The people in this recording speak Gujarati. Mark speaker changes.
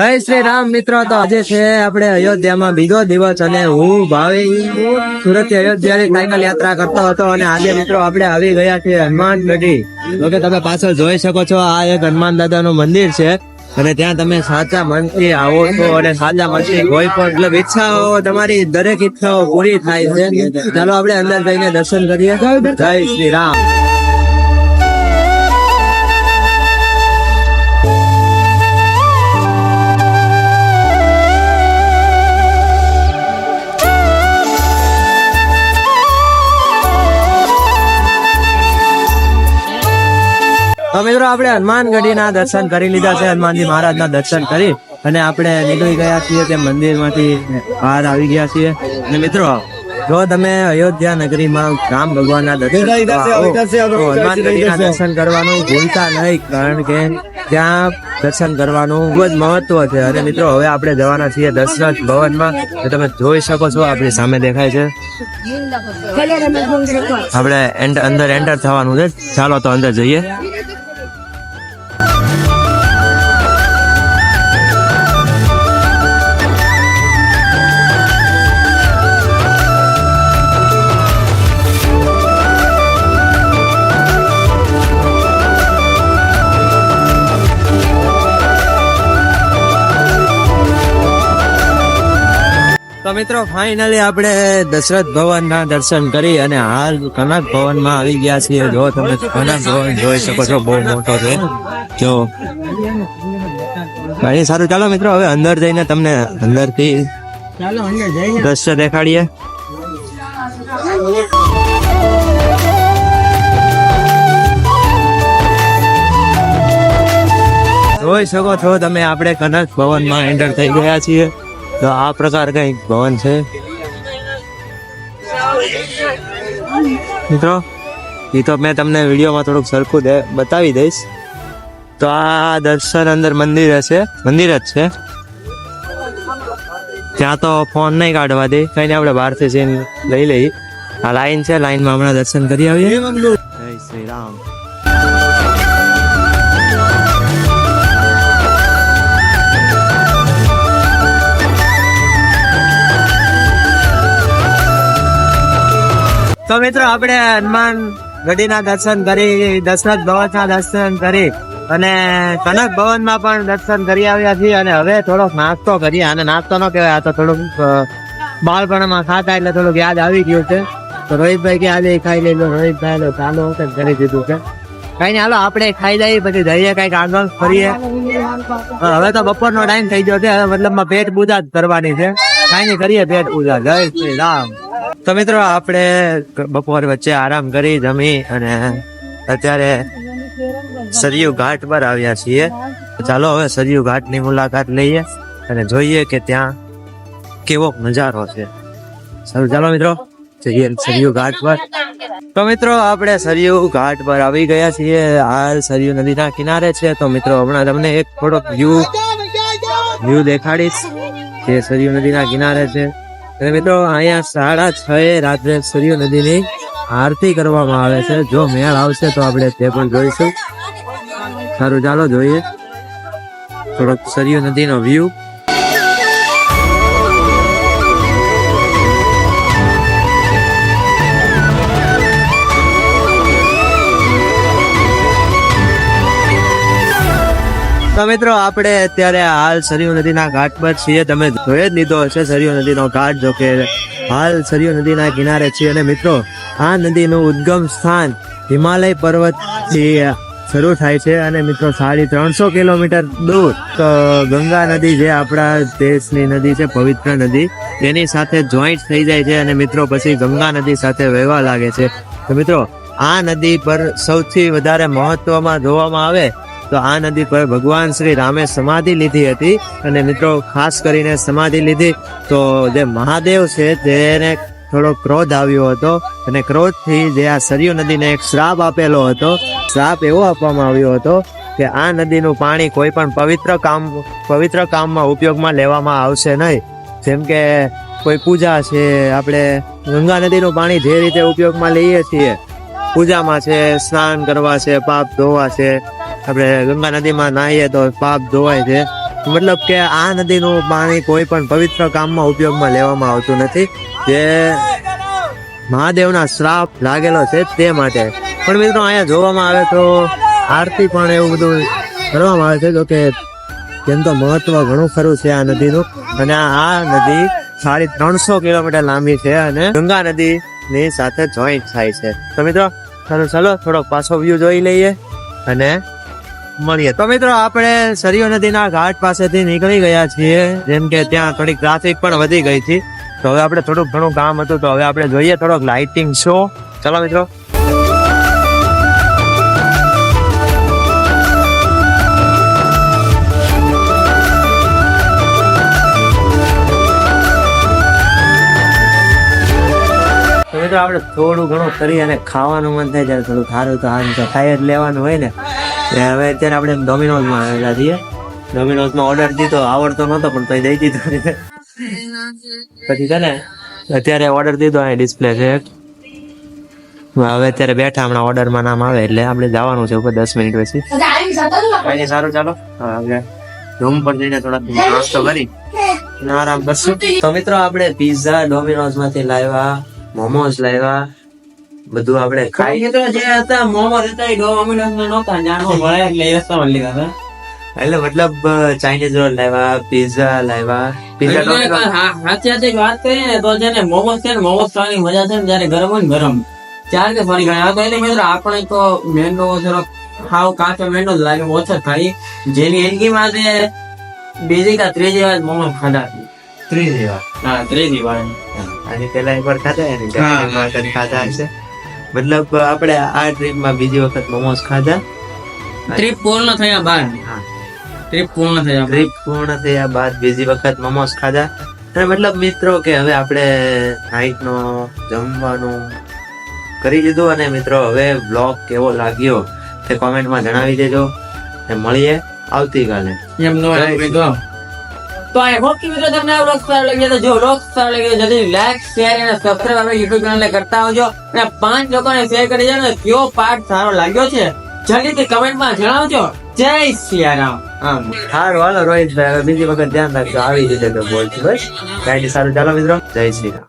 Speaker 1: જય શ્રી રામ મિત્રો. તો આજે છે આપણે અયોધ્યામાં બીજો દિવસ અને હું ભાવિ સુરત થી અયોધ્યા ની સાયકલ યાત્રા કરતો હતો અને આજે મિત્રો આપણે આવી ગયા છીએ હનુમાન ગઢી. તો કે તમે પાછળ જોઈ શકો છો, આ એક હનુમાન દાદા નું મંદિર છે અને ત્યાં તમે સાચા મનથી આવો છો અને સાચા મનથી કોઈ પણ મતલબ ઈચ્છાઓ, તમારી દરેક ઈચ્છાઓ પૂરી થાય છે. ચાલો આપણે અંદર જઈને દર્શન કરીએ. જય શ્રી રામ. તો મિત્રો આપણે હનુમાનગઢી ના દર્શન કરી લીધા છે. હનુમાનજી મહારાજ ના દર્શન કરી અને આપણે નીકળી ગયા છીએ તે મંદિર માંથી બહાર આવી ગયા છીએ. અને મિત્રો જો તમે અયોધ્યા નગરીમાં રામ ભગવાન ના દર્શન હનુમાનગઢી ના દર્શન કરવાનું ભૂલતા નહીં, કારણ કે ત્યાં દર્શન કરવાનું ખૂબ જ મહત્વ છે. અને મિત્રો હવે આપણે જવાના છીએ દશરથ ભવનમાં. તમે જોઈ શકો છો આપણી સામે દેખાય છે. આપણે અંદર એન્ટર થવાનું છે. ચાલો તો અંદર જઈએ. તો મિત્રો ફાઇનલી આપણે દશરથ ભવન ના દર્શન કરી અને હાલ કનક ભવન માં આવી ગયા છીએ. જો તમે કનક ભવન જોઈ શકો છો, બહુ મોટો છે. જો ઘણી સારું. ચાલો મિત્રો હવે અંદર જઈને તમને અંદરથી દ્રશ્ય દેખાડીએ. જોઈ શકો છો તમે, આપણે કનક ભવન માં એન્ટર થઈ ગયા છીએ. તો આ પ્રકાર કઈક ભવન છે મિત્રો. એ તો મેં તમને વિડીયોમાં થોડુંક સરખું બતાવી દઈશ. તો આ દર્શન અંદર મંદિર જ છે. ત્યાં તો ફોન નહીં કાઢવા દે, કઈ નહીં, આપણે બહારથી જઈને લઈ લઈ. આ લાઈન છે, લાઈનમાં હમણાં દર્શન કરી આવીએ. જય શ્રી રામ. તો મિત્રો આપણે હનુમાન ગઢી ના દર્શન કરી, દશરથ ભવન ના દર્શન કરી અને કનક ભવન માં પણ દર્શન કરી આવ્યા છીએ. અને હવે થોડોક નાસ્તો કરીએ. અને નાસ્તો ન કહેવાય, આ તો થોડુંક બાળપણમાં ખાતા એટલે થોડુંક યાદ આવી ગયું છે. તો રોહિતભાઈ કે આજે ખાઈ લેલો. રોહિતભાઈ ચાલો કરી દીધું છે. કઈ નહીં, હાલો આપણે ખાઈ જઈએ, પછી જઈએ કઈક આગળ ફરીએ. હવે તો બપોરનો ટાઈમ થઈ ગયો છે, હવે મતલબમાં પેટ પૂજા જ કરવાની છે. કઈ નહીં, કરીએ પેટ પૂજા. જય શ્રી રામ. તો મિત્રો આપણે બપોર વચ્ચે આરામ કરી જમી અને અત્યારે સરયુ ઘાટ પર આવ્યા છીએ. ચાલો હવે સરયુ ઘાટ ની મુલાકાત લઈએ અને જોઈએ કે ત્યાં કેવો નજારો છે. સારું, ચાલો મિત્રો જઈએ સરયુ ઘાટ પર. તો મિત્રો આપણે સરયુ ઘાટ પર આવી ગયા છીએ. હાલ સરયુ નદીના કિનારે છે. તો મિત્રો હમણાં તમને એક થોડોક વ્યૂ દેખાડીશ જે સરયુ નદીના કિનારે છે. અને મિત્રો અહીંયા 6:30 રાત્રે સરયુ નદીની આરતી કરવામાં આવે છે. જો મેળ આવશે તો આપણે તે પણ જોઈશું. સારું, ચાલો જોઈએ થોડોક સરયુ નદીનો વ્યૂ. તો મિત્રો આપણે અત્યારે હાલ સરયુ નદીના ઘાટ પર છીએ. તમે જોઈ જ લીધો હશે સરયુ નદીનો ઘાટ. જો કે હાલ સરયુ નદીના કિનારે છીએ. અને મિત્રો આ નદીનું ઉદ્ગમ સ્થાન હિમાલય પર્વત થી શરૂ થાય છે. અને મિત્રો 350 કિલોમીટર દૂર તો ગંગા નદી, જે આપણા દેશની નદી છે, પવિત્ર નદી, તેની સાથે જોઈન્ટ થઈ જાય છે. અને મિત્રો પછી ગંગા નદી સાથે વહેવા લાગે છે. તો મિત્રો આ નદી પર સૌથી વધારે મહત્વમાં જોવામાં આવે તો આ નદી પર ભગવાન શ્રી રામે સમાધિ લીધી હતી. અને મિત્રો ખાસ કરીને સમાધિ લીધી તો જે મહાદેવ છે તેને થોડો ક્રોધ આવ્યો હતો અને ક્રોધથી જે આ સરયુ નદીને એક શ્રાપ આપેલો હતો. શ્રાપ એવો આપવામાં આવ્યો હતો કે આ નદીનું પાણી કોઈ પણ પવિત્ર કામમાં ઉપયોગમાં લેવામાં આવશે નહીં. જેમ કે કોઈ પૂજા છે, આપણે ગંગા નદીનું પાણી જે રીતે ઉપયોગમાં લઈએ છીએ પૂજામાં છે, સ્નાન કરવા છે, પાપ ધોવા છે, આપણે ગંગા નદીમાં નાહીએ તો પાપ ધોવાય છે. મતલબ કે આ નદીનું પાણી કોઈ પણ પવિત્ર કામમાં ઉપયોગમાં લેવામાં આવતું નથી, જે મહાદેવના શ્રાપ લાગેલો છે તે માટે. પણ મિત્રો અહીંયા જોવામાં આવે તો આરતી પણ એવું બધું કરવામાં આવે છે, જો કે તેમ તો મહત્વ ઘણું ખરું છે આ નદીનું. અને આ નદી 350 કિલોમીટર લાંબી છે અને ગંગા નદી ની સાથે જોઈન્ટ થાય છે. તો મિત્રો ચાલો થોડોક પાછો વ્યૂ જોઈ લઈએ અને મળીએ. તો મિત્રો આપણે સરયુ નદીના ઘાટ પાસેથી નીકળી ગયા છીએ, જેમ કે ત્યાં થોડીક ટ્રાફિક પણ વધી ગઈ હતી. તો હવે આપણે થોડુંક ઘણું કામ હતું, તો હવે આપણે જોઈએ થોડોક લાઇટિંગ શો. ચલો મિત્રો. તો આપણે થોડું ઘણું કરી અને ખાવાનું મન થાય ત્યારે થોડું સારું તો આમ તો ખાઈ જ લેવાનું હોય ને. હવે અત્યારે આપણે ડોમિનોઝમાં આવેલા છીએ. ડોમિનોઝમાં ઓર્ડર દીધો, આવડતો નહોતો પણ તો દઈ દીધો. પછી છે ને અત્યારે ઓર્ડર દીધો, અહીં ડિસ્પ્લે છે. હવે અત્યારે બેઠા, હમણાં ઓર્ડરમાં નામ આવે એટલે આપણે જવાનું છે ઉપર 10 મિનિટ પછી. કઈ સારું, ચાલો હવે રૂમ પર જઈને થોડા નાસ્તો કરી આરામ કરશું. તો મિત્રો આપણે પિઝા ડોમિનોઝ માંથી લાવ્યા, મોમોસ લાવ્યા, બધું આપણે ખાઈ.
Speaker 2: તો જે હતા મોમોસ હતા એ ડોમિનોઝ માં નહોતા, જાણો મળે એટલે એ રસ્તામાં લીધા હતા.
Speaker 1: એટલે મતલબ ચાઇનીઝ રોલ લાવ્યા, પિઝા લાવ્યા.
Speaker 2: સાચી વાત કરીએ ને તો છે ને મોમોસ છે ને, મોમોસ ખાવાની મજા છે ને જયારે ગરમ હોય ને ગરમ ચાર કે ફરી ગયા તો એને મિત્રો આપણે તો મેંદો થોડોક હાવ કાચો મેંદો જ લાગે, ઓછો ખાઈ. જેની એનકી માં બીજી કા ત્રીજી વાર મોમોસ ખાધા.
Speaker 1: ત્રીજી વાર?
Speaker 2: હા, ત્રીજી વાર.
Speaker 1: આની પેલા એકવાર ખાધા હશે. મતલબ આપણે આ ટ્રીપમાં બીજી વખત મોમોસ ખાધા.
Speaker 2: ટ્રીપ પૂર્ણ થયા બાદ
Speaker 1: બીજી વખત મોમોસ ખાધા. અને મતલબ મિત્રો કે હવે આપણે નાઈટ નો જમવાનું કરી દીધું. અને મિત્રો હવે બ્લોગ કેવો લાગ્યો તે કોમેન્ટમાં જણાવી દેજો. મળીએ આવતીકાલે.
Speaker 2: તો આઈ હોપ કે મિત્રો તમને આ વ્લોગ સારો લાગ્યો. તો જો વ્લોગ સારો લાગ્યો જલ્દી લાઈક, શેર અને સબસ્ક્રાઇબ આપણે YouTube ચેનલને કરતા આવજો. અને 5 લોકોને શેર કરી દેજો ને કયો પાર્ટ સારો લાગ્યો છે જલ્દીથી કમેન્ટમાં જણાવજો. જય સિયારામ.
Speaker 1: સારું, હાલો રોહિતભાઈ, હવે બીજી વખત ધ્યાન રાખજો. આવી રીતે તો બોલશું બસ. કાંઈ સારું, ચાલો મિત્રો, જય શ્રી રામ.